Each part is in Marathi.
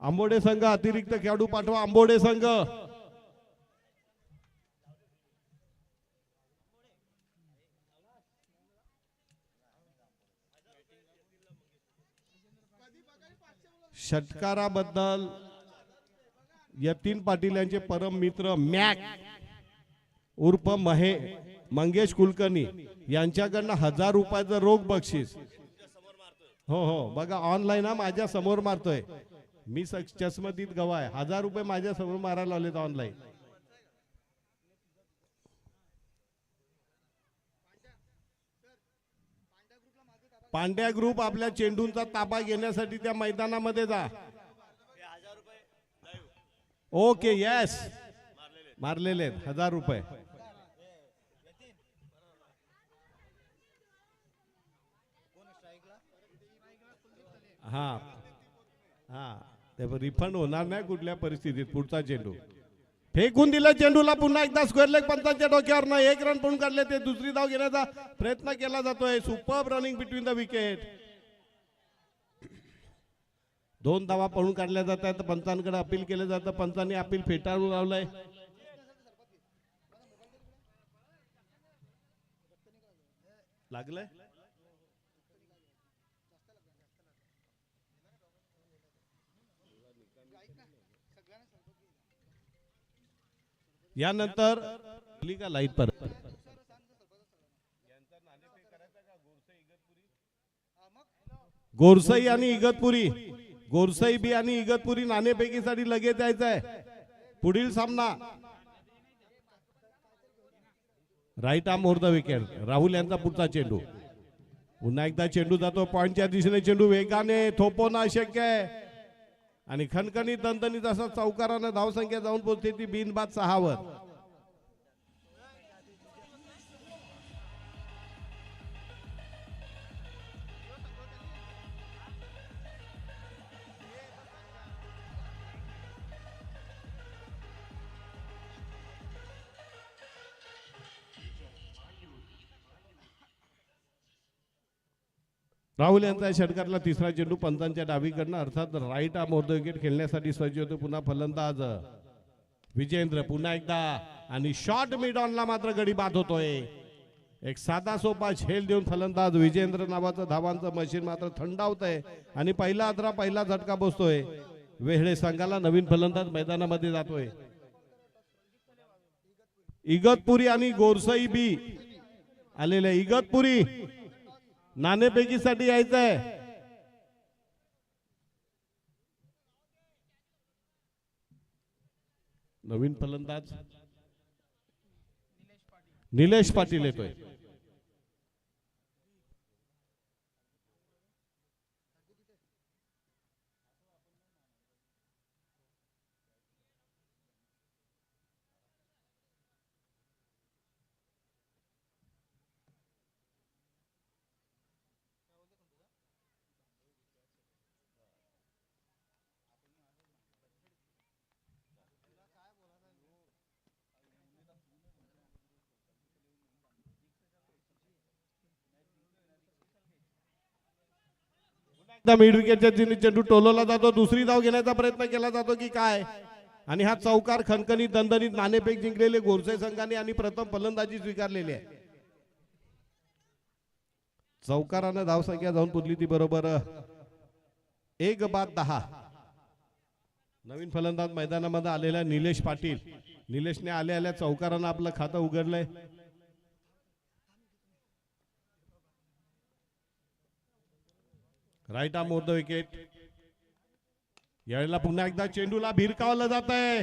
आंबोडे संघ अतिरिक्त खेळाडू पाठवा. आंबोडे संघ षटकाराबद्दल यतीन पाटील यांचे परम मित्र मॅक उर्फ मंगेश कुलकर्णी यांच्याकडनं 1000 रुपयाचं रोख बक्षीस. हो हो बघा ऑनलाईन हा माझ्या समोर मारतोय मी चष्मदीत गवा आहे. 1000 रुपये माझ्या समोर मारायला लावलेत ऑनलाईन. पांड्या ग्रुप आपल्या चेंडूंचा ताबा घेण्यासाठी त्या मैदानामध्ये जा. ओके यस मारलेले 1000 रुपये. हा हा ते रिफंड होणार नाही कुठल्या परिस्थितीत. पुढचा चेंडू फेकून दिला. चेंडूला पुन्हा एकदा स्क्वेअर लेग पंचांच्या डोक्यावर न 1 रन पळून काढले. ते दुसरी धाव घेण्याचा प्रयत्न केला जातोय. Superb running between the wicket. 2 धावा पळून काढल्या जातात. पंचांकडे अपील केलं जातं. पंचांनी अपील फेटाळून लावलंय. लागलंय यानंतर का लाईट पर गोरसई आणि इगतपुरी. गोरसई बी आणि इगतपुरी नाणेफेकीसाठी लगेच यायचं आहे. पुढील सामना right arm over the wicket. Rahul यांचा पुढचा चेंडू. पुन्हा एकदा चेंडू जातो पॉइंटच्या दिशेने. चेंडू वेगाने थोपवणं अशक्य आहे आणि खणखणीत दणदणीत असा चौकारानं धावसंख्या जाऊन पोहोचते ती बिनबाद 6 वर. राहुल यांचा षटकाराला तिसरा चेंडू पंचांच्या डावीकडनं अर्थात right arm over the wicket खेळण्यासाठी सज्ज होतो. पुन्हा फलंदाज विजेंद्र. पुन्हा एकदा आणि शॉर्ट मिड ऑनला मात्र गडी बाद होतोय. एक साधा सोपा झेल देऊन फलंदाज विजेंद्र नावाचं धावांचं मशीन मात्र थंडावत आहे आणि पहिला अधरा पहिला झटका बसतोय. वेहळे संघाला नवीन फलंदाज मैदानामध्ये जातोय. इगतपुरी आणि गोरसई बी आलेले. इगतपुरी नाणेफेकीसाठी यायचं आहे. नवीन फलंदाज निलेश पाटील येतोय. मिड विकेटच्या चेंडू टोलवला जातो. दुसरी धाव घेण्याचा प्रयत्न केला जातो की काय आणि हा चौकार खणखणीत दणदणीत नाणेफेक जिंकलेले गोरसे संघाने आणि प्रथम फलंदाजी स्वीकारलेली आहे. चौकारानं धावसंख्या जाऊन पुरली ती बरोबर 1 बाद 10. नवीन फलंदाज मैदानामध्ये आलेला निलेश पाटील. निलेशने आल्या चौकारानं आपलं खातं उघडलंय. Right arm over the wicket. यावेळेला पुन्हा एकदा चेंडूला भिरकावलं जात आहे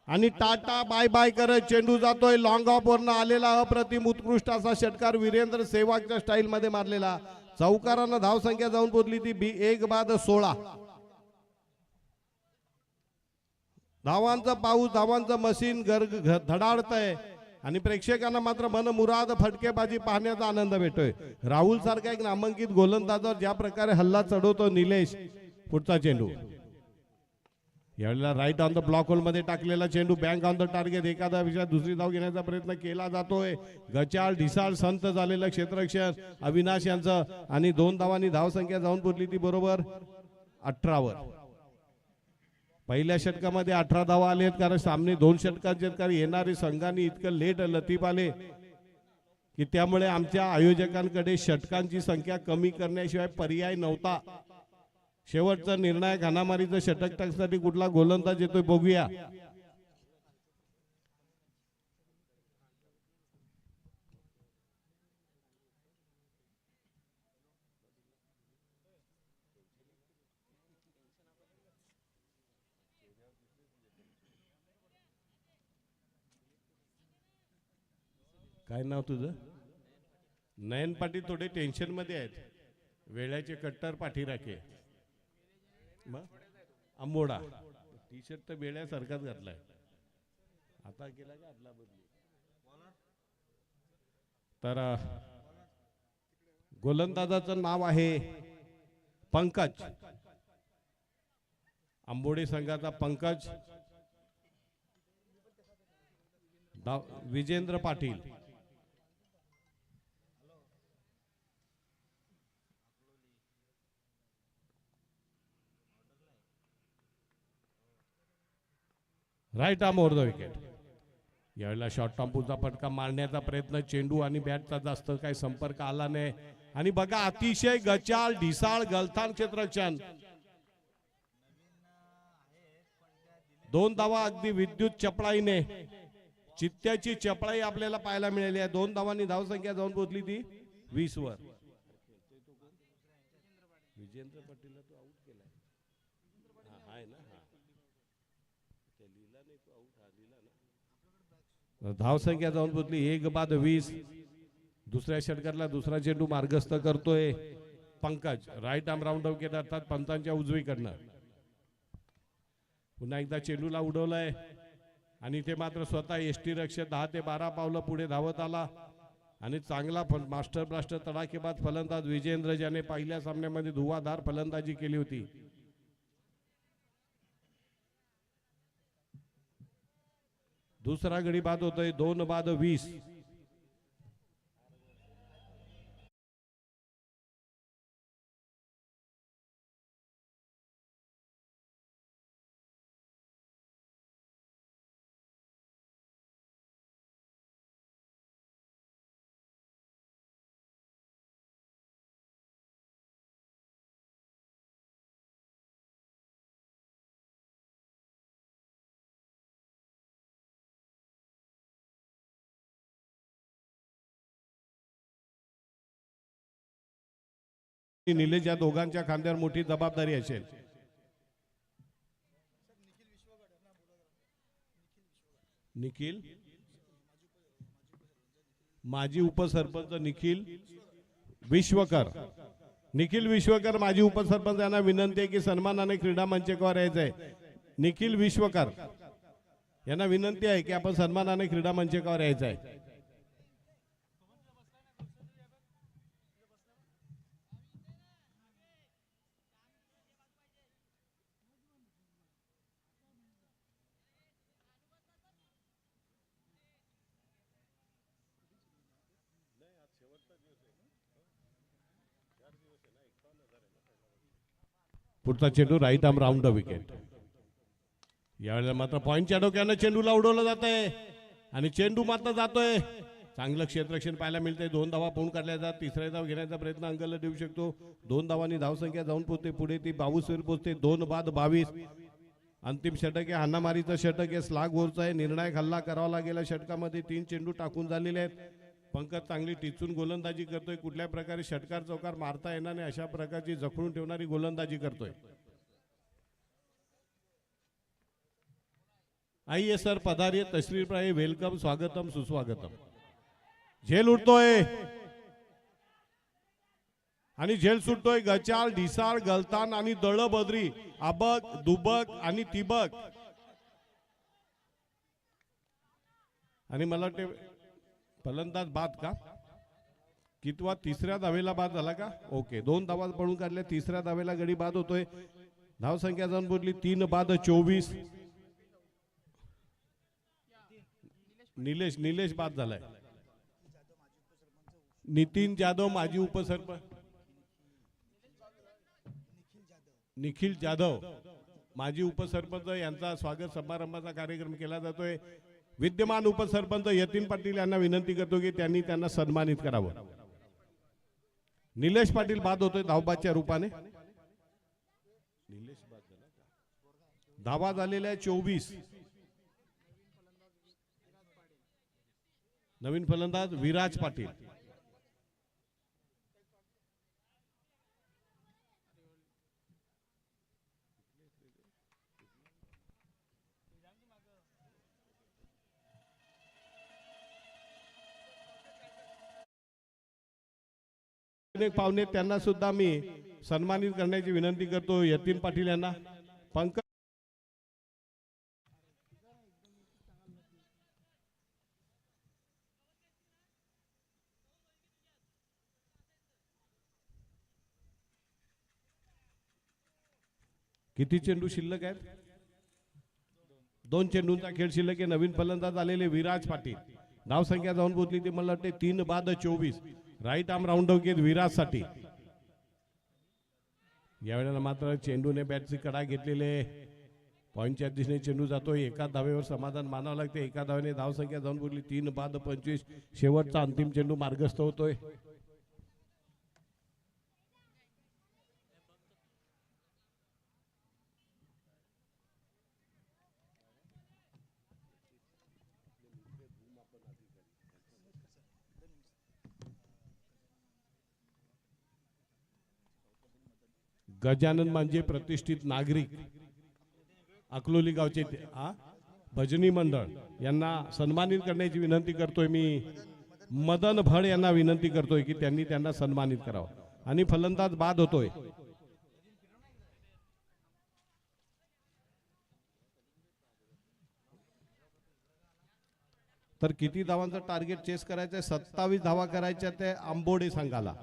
आणि टाटा बाय बाय करत चेंडू जातोय. लॉंग ऑफ वरनं आलेला अप्रतिम उत्कृष्ट असा षटकार वीरेंद्र सेवागच्या स्टाईल मध्ये मारलेला. चौकारानं धावसंख्या जाऊन पोहोचली ती 1 बाद 16. धावांचा पाऊस धावांचं मशीन धडाडतंय आणि प्रेक्षकांना मात्र मनमुराद फटकेबाजी पाहण्याचा आनंद भेटतोय. राहुल सारखा एक नामांकित गोलंदाजावर ज्या प्रकारे हल्ला चढवतो निलेश. पुढचा चेंडू यावेळेला right on the block hole मध्ये टाकलेला चेंडू बँक ऑन द टार्गेट. एखादा विषयात दुसरी धाव घेण्याचा प्रयत्न केला जातोय. गचाळ ढिसाळ संत झालेलं क्षेत्ररक्षण अविनाश यांचं आणि 2 धावांनी धावसंख्या जाऊन पोहोचली ती बरोबर 18 वर. पहिल्या षटकामध्ये 18 धावा आले आहेत, कारण सामने 2 षटकांचे कारण येणारे संघांनी इतकं लेट लतीफ आले की त्यामुळे आमच्या आयोजकांकडे षटकांची संख्या कमी करण्याशिवाय पर्याय नव्हता. शेवटचा निर्णायक हाणामारीचं षटक टाकण्यासाठी कुठला गोलंदाज येतोय बघूया. काय नाव तुझं? नयन पाटील थोडे टेन्शन मध्ये आहेत. वेळाचे कट्टर पाठीराखे आंबोडा टी शर्ट तर वेळ्यासारखाच घातलाय. आता केला का आदला बदली? तर गोलंदाजाचं नाव आहे पंकज. आंबोडे संघाचा Pankaj. Vijendra Patil. Right arm over the wicket. यावेळेला शॉर्ट टॉम्पूचा फटका मारण्याचा प्रयत्न, चेंडू आणि बॅटचा जास्त काही संपर्क आला नाही. आणि बघा अतिशय गचाळ ढिसाळ गलथान क्षेत्ररक्षण. 2 धावा अगदी विद्युत चपळाईने, चित्त्याची चपळाई आपल्याला पाहायला मिळाली आहे. 2 धावांनी धावसंख्या जाऊन पोहोचली ती 20 वर. विजेंद्र पाटीलला तो आउट केलाय. धावसंख्या जाऊन पोहोचली 1 बाद 20. दुसऱ्या षटकातला दुसरा चेंडू मार्गस्थ करतोय Pankaj. Right arm round wicket अर्थात पंतांच्या उजवीकडनं. पुन्हा एकदा चेंडूला उडवलंय आणि ते मात्र स्वतः एसटी रक्षक 10 ते 12 पावलं पुढे धावत आला. आणि चांगला मास्टर ब्लास्टर तडाखेबाज फलंदाज विजेंद्र, ज्याने पहिल्या सामन्यामध्ये धुवाधार फलंदाजी केली होती. दुसरा गडी बाद होतोय 2 बाद 20. निलेश या दोघांच्या खांद्यावर मोठी जबाबदारी असेल. निखिल माजी उपसरपंच निखिल विश्वकर. निखिल विश्वकर माजी उपसरपंच यांना विनंती आहे की सन्मानाने क्रीडा मंचकावर यायचंय. निखिल विश्वकर यांना विनंती आहे की आपण सन्मानाने क्रीडा मंचकावर यायचंय. पुढचा चेंडू right arm round the wicket. यावेळेला मात्र पॉइंटच्या डोक्यानं चेंडूला उडवलं जात आहे आणि चेंडू मात्र जातोय. चांगलं क्षेत्ररक्षण पाहायला मिळतंय. 2 धावा पूर्ण काढल्या जातात. तिसऱ्या धाव घेण्याचा प्रयत्न अंगल देऊ शकतो. 2 धावांनी धावसंख्या जाऊन पोहोचते पुढे ती 22 वर पोहोचते. 2 बाद 22. अंतिम षटक आहे, हाणामारीचं षटक आहे. स्लाग ओव्हरचं आहे. निर्णायक हल्ला करावा लागेल. षटकामध्ये 3 चेंडू टाकून झालेले आहेत. पंकज चांगली टिचून गोलंदाजी करतोय. कुठल्या प्रकारे षटकार चौकार मारता येणार नाही अशा प्रकारची जखडून ठेवणारी गोलंदाजी करतोय. आइए सर पधारिए, तशरीफ रहिए, वेलकम, स्वागतम सुस्वागतम. झेल उडतोय आणि झेल सुटतोय. गचाळ ढिसाळ गलतान आणि दळबद्री, अबक दुबक आणि तिबक. आणि मला वाटते फलंदाज बाद का कितवा? तिसऱ्या धावेला बाद झाला का? ओके, 2 धावा पळून काढल्या. तिसऱ्या धावेला गडी बाद होतोय. धाव संख्या जाऊन बोलली 3 बाद 24. निलेश बाद झालाय. नितीन जाधव माजी उपसरपंच. निखिल जाधव माजी उपसरपंच यांचा स्वागत समारंभाचा कार्यक्रम केला जातोय। विद्यमान उपसरपंच यतीन पाटील यांना विनंती करतो की त्यांनी त्यांना सन्मानित करावं। निलेश पाटील बाद होतोय धावबादच्या रूपाने। धावा झालेल्या 24। नवीन फलंदाज विराज पाटील। पाहुणे त्यांना सुद्धा मी सन्मानित करण्याची विनंती करतो। यतीन पाटील यांना पंकज किती चेंडू शिल्लक आहेत? 2 चेंडूंचा खेळ शिल्लक आहे। नवीन फलंदाज आलेले विराज पाटील। धाव संख्या जाऊन पोहोचली ती मला वाटते 3 बाद 24। राईट आर्म राऊंड ऑफ घेत विराज साठी। यावेळेला मात्र चेंडूने बॅटची कडा घेतलेले पॉइंटच्या दिशेने चेंडू जातोय। एका धावेवर समाधान मानावं लागते। एका धावेने धाव संख्या जाऊन पोहोचली 3 बाद 25। शेवटचा अंतिम चेंडू मार्गस्थ होतोय। गजानन मांजे प्रतिष्ठित नागरिक अकलोली गावचे भजनी मंडळ यांना सन्मानित करण्याची विनंती करतोय मी। मदन भड यांना विनंती करतोय की त्यांनी त्यांना सन्मानित करावं। आणि फलंदाज बाद होतोय। तर किती धावांचं टार्गेट चेस करायचंय? 27 धावा करायच्या ते आंबोडे संघाला।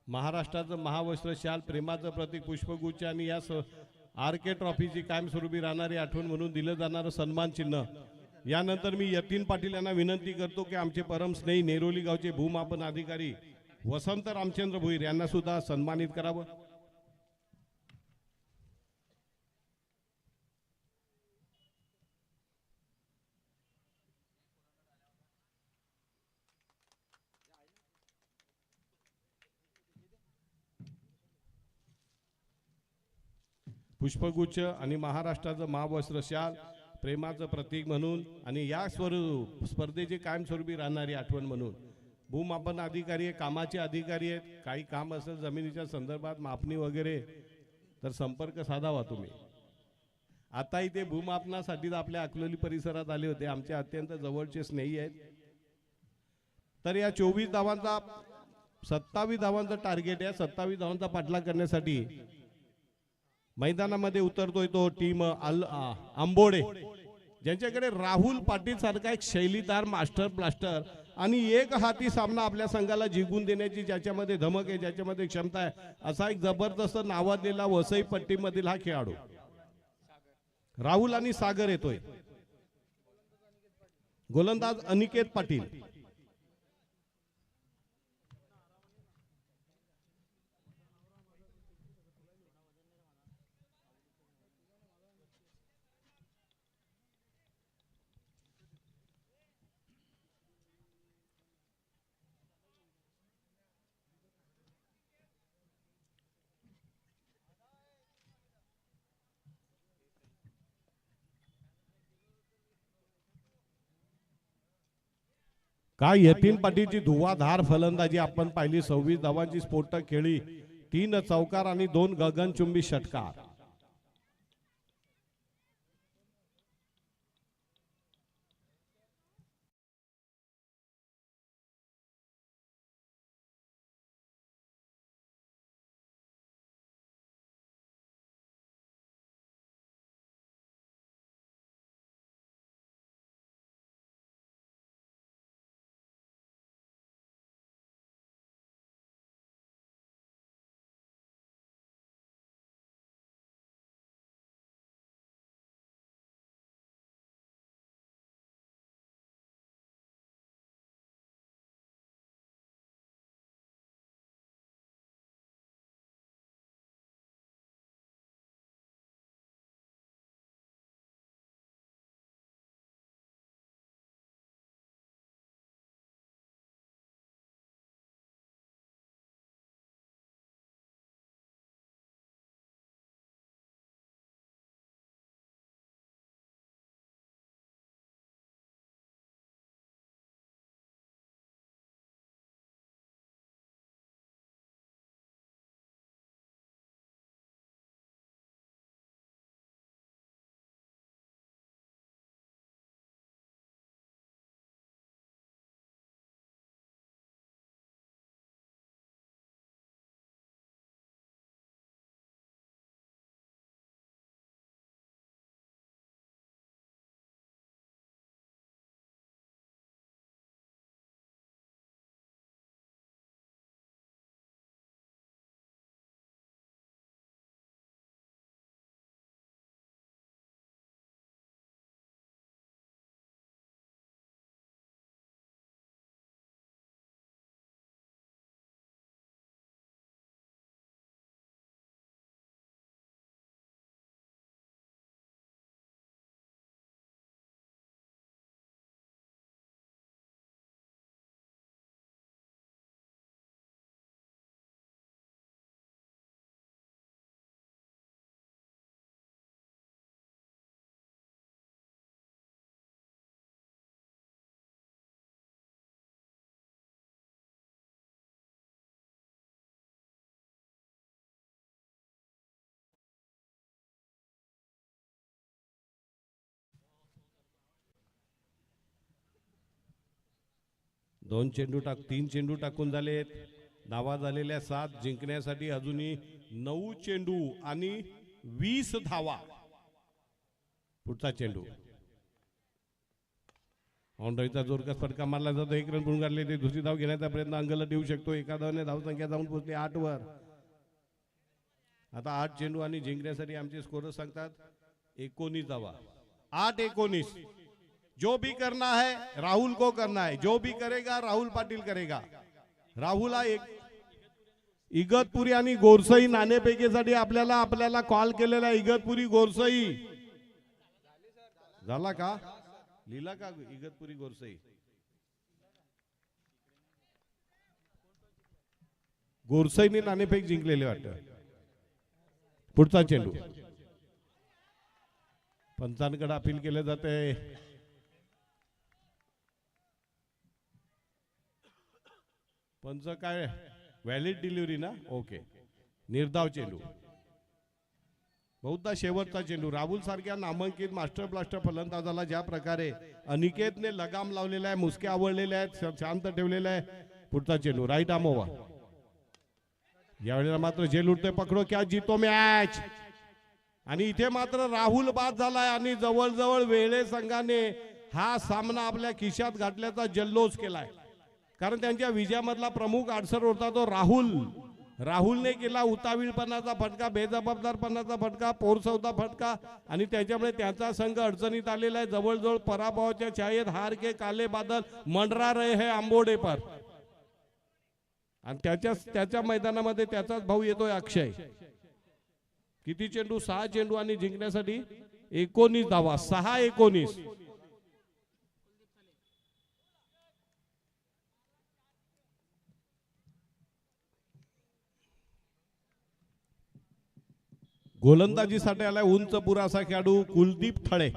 महाराष्ट्राचं महावस्त्र शाल प्रेमाचं प्रतीक पुष्पगुच्छ आणि या आरके ट्रॉफीची कायमस्वरूपी राहणारी आठवण म्हणून दिलं जाणारं सन्मान चिन्ह। यानंतर मी यतीन पाटील यांना विनंती करतो की आमचे परम स्नेही नेरोली गावचे भूमापन अधिकारी वसंत रामचंद्र भोईर यांना सुद्धा सन्मानित करावं। पुष्पगुच्छ आणि महाराष्ट्राचं महावस्त्र शाल प्रेमाचं प्रतीक म्हणून आणि या स्पर्धेची कायमस्वरूपी राहणारी आठवण म्हणून भूमापन अधिकारी आहे, कामाचे अधिकारी आहेत। काही काम असेल जमिनीच्या संदर्भात मापणी वगैरे तर संपर्क साधावा तुम्ही। आता इथे भूमापनासाठी आपल्या अकलोली परिसरात आले होते, आमचे अत्यंत जवळचे स्नेही आहेत। तर या 24 धावांचा 27 धावांचा टार्गेट आहे। 27 धावांचा पाठलाग करण्यासाठी मैदानामध्ये उतरतोय तो टीम आंबोडे, ज्यांच्याकडे राहुल पाटील सारखा एक शैलीदार मास्टर ब्लास्टर आणि एक हाती सामना आपल्या संघाला जिंकून देण्याची ज्याच्यामध्ये धमक आहे, ज्याच्यामध्ये क्षमता आहे, असा एक जबरदस्त नावाजलेला वसई पट्टीमधील हा खेळाडू राहुल आणि सागर येतोय। गोलंदाज अनिकेत पाटील। काय यतीन पाटीलची धुवाधार फलंदाजी आपण पाहिली। 26 धावांची स्फोटक खेळी, 3 चौकार आणि 2 गगनचुंबी षटकार। तीन चेंडू टाकून झालेत. धावा झालेल्या 7. जिंकण्यासाठी अजूनही 9 चेंडू आणि 20 धावा. पुढचा चेंडू ऑनराईचा जोरदार फटका मारला जातो. 1 रन पूर्ण काढले. ते दुसरी धाव घेण्याचा प्रयत्न अंगलट येऊ शकतो. एका धावाने धावसंख्या जाऊन पोहोचली 8 वर. आता 8 चेंडू आणि जिंकण्यासाठी आमचे स्कोरर सांगतात 19 धावा. 8-19. जो भी करना है राहुल को करना है. जो भी करेगा राहुल पाटील करेगा. राहुल हा एक इगतपुरी आणि गोरसई नाणेफेकीसाठी आपल्याला कॉल केलेला. इगतपुरी गोरसई झाला का? लिहिला का? इगतपुरी गोरसई गोरसईने नाणेफेक जिंकलेले वाटतं. पुढचा चेंडू पंचांकडे अपील केले जाते. पंच काय व्हॅलिड डिलिव्हरी ना? ओके. निर्धाव चेंडू बहुधा शेवटचा चेंडू. राहुल सारख्या नामांकित मास्टर ब्लास्टर फलंदाजाला ज्या प्रकारे अनिकेतने लगाम लावलेला आहे, मुसके आवडलेले आहेत, शांत ठेवलेला आहे. पुढचा चेंडू राईट आर्म ओव्हर. यावेळेला मात्र झेल उठते. पकडो क्या जीतो मॅच. आणि इथे मात्र राहुल बाद झालाय आणि जवळजवळ वेळे संघाने हा सामना आपल्या खिशात घातल्याचा जल्लोष केलाय. कारण त्यांच्या विजयामधला प्रमुख अडसर होता तो राहुलने केला उतावीळपणाचा फटका, बेजबाबदारपणाचा फटका, पोरसवता फटका आणि त्याच्यामुळे त्याचा संघ अडचणीत आलेला आहे. जवळजवळ पराभवाच्या छायेत हार के काले बादल मंडरा रहे हैं आंबोडे पर. आणि त्याच्या मैदानामध्ये त्याचाच भाऊ येतोय अक्षय. किती चेंडू? 6 चेंडू आणि जिंकण्यासाठी 19 धावा. 6-19. गोलंदाजीसाठी आलाय उंच पुरासा खेळाडू कुलदीप थळे.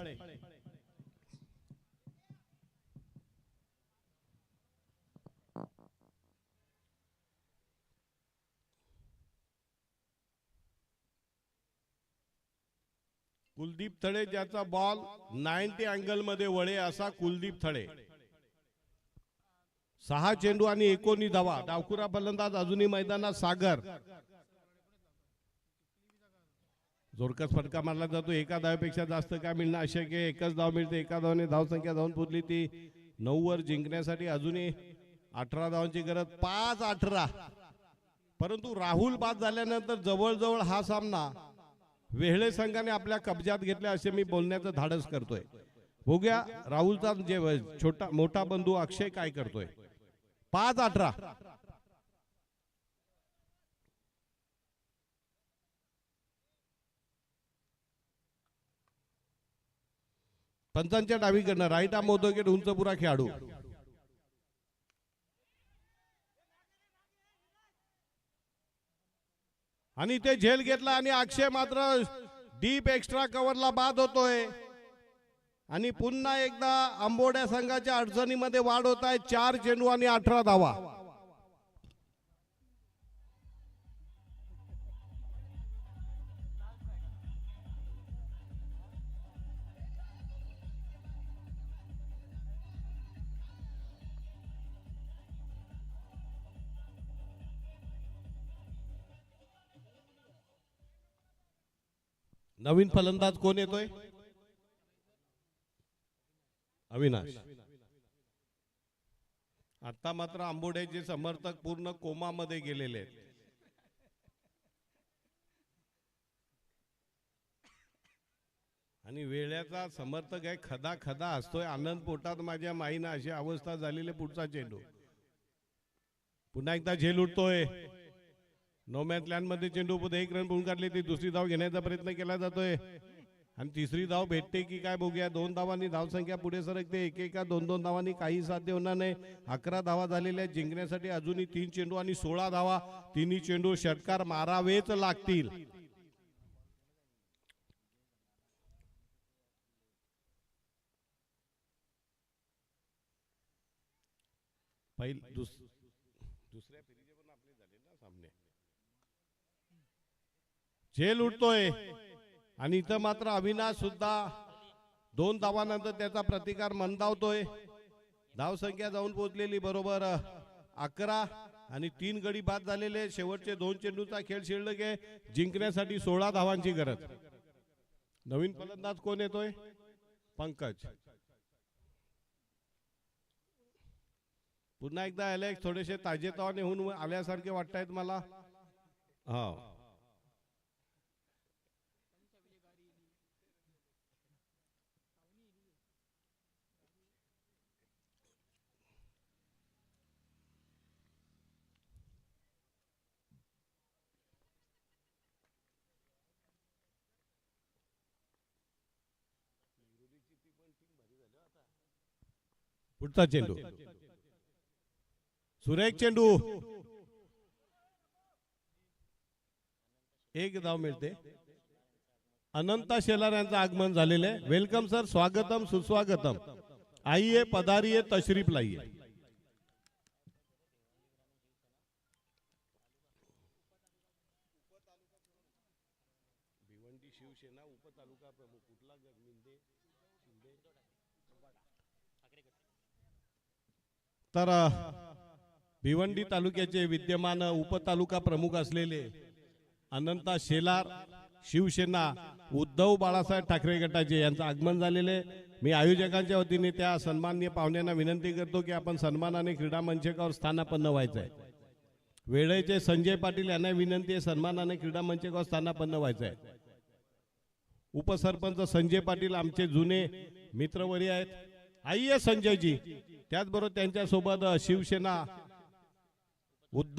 कुलदीप थळे ज्याचा बॉल 90 अँगल मध्ये वळे असा कुलदीप थळे. 6 चेंडू आणि 19 धावा. डावखुरा फलंदाज अजूनही मैदानात सागर. जोरकस फटका मारला जातो. एका धावेपेक्षा जास्त काय मिळणं अशक्य. एकच धाव मिळते. एका धावाने धावसंख्या जाऊन पोहोचली ती 9 वर. जिंकण्यासाठी अजूनही 18 धावांची गरज. 5-18. परंतु राहुल बाद झाल्यानंतर जवळजवळ हा सामना वेहळे संघाने आपल्या कब्जात घेतला असे मी बोलण्याचं धाडस करतोय. बघूया राहुलचा जे मोठा बंधू अक्षय काय करतोय. 5-18. पंचांच्या डावीकडनं राईट आर्म मोदकेट उंच पुरा खेळाडू. आणि ते झेल घेतला आणि अक्षय मात्र डीप एक्स्ट्रा कव्हरला बाद होतोय. आणि पुन्हा एकदा आंबोड्या संघाच्या अडचणीमध्ये वाढ होत आहे. 4 चेंडू आणि 18 धावा. नवीन फलंदाज कोण येतोय? अविनाश. आता मात्र आंबोड्याचे समर्थक पूर्ण कोमामध्ये गेलेले आहेत. आणि वेळ्याचा समर्थक आहे खदा खदा असतोय. आनंद पोटात माझ्या माईना अशी अवस्था झालेली. पुढचा चेंडू पुन्हा एकदा झेल उठतोय. नो मॅच लँड मध्ये चेंडू मध्ये 1 रन पूर्ण काढले. ती दुसरी धाव घेण्याचा प्रयत्न केला जातोय आणि तिसरी धाव भेटते की काय बघूया. 2 धावांनी धावसंख्या पुढे सरकते. एकेका 2-2 धावांनी काही साध्य होणार नाही. 11 धावा झालेल्या. जिंकण्यासाठी अजूनही 3 चेंडू आणि 16 धावा. तिन्ही चेंडू षटकार मारावेच लागतील. दुसऱ्या फेरीचे पण आपले झाले ना सामने. झेल उठतोय आणि इथं मात्र अविनाश सुद्धा 2 धावानंतर त्याचा प्रतिकार मंदावतोय. धावसंख्या जाऊन पोहोचलेली बरोबर 11 आणि 3 गडी बाद झालेले. शेवटचे 2 चेंडूचा खेळ शिल्लक आहे. जिंकण्यासाठी 16 धावांची गरज. नवीन फलंदाज कोण येतोय? पंकज. पुन्हा एकदा अलेक्स थोडेसे ताजेतवाने होऊन आल्यासारखे वाटतायत मला. हा, पुढचा चेंडू सुरेख चेंडू. एक धाव मिळते. अनंता शेलार यांचं आगमन झालेलं आहे. वेलकम सर, स्वागतम सुस्वागतम. आइए पधारिए तशरीफ लाइए. भिवंडी शिवसेना उपतालुका प्रमुख कुठला मिंदे शिंदे. तर भिवंडी तालुक्याचे विद्यमान उपतालुका प्रमुख असलेले अनंता शेलार शिवसेना उद्धव बाळासाहेब ठाकरे गटाचे यांचं आगमन झालेले. मी आयोजकांच्या वतीने त्या सन्माननीय पाहुण्यांना विनंती करतो की आपण सन्मानाने क्रीडा मंचकावर स्थानापन्न व्हायचं आहे. वेळेचे संजय पाटील यांना विनंती आहे सन्मानाने क्रीडा मंचकावर स्थानापन्न व्हायचं आहे. उपसरपंच संजय पाटील आमचे जुने मित्रवरी आहेत. आइए संजयजी. त्याचबरोबर त्यांच्यासोबत शिवसेना उद्धव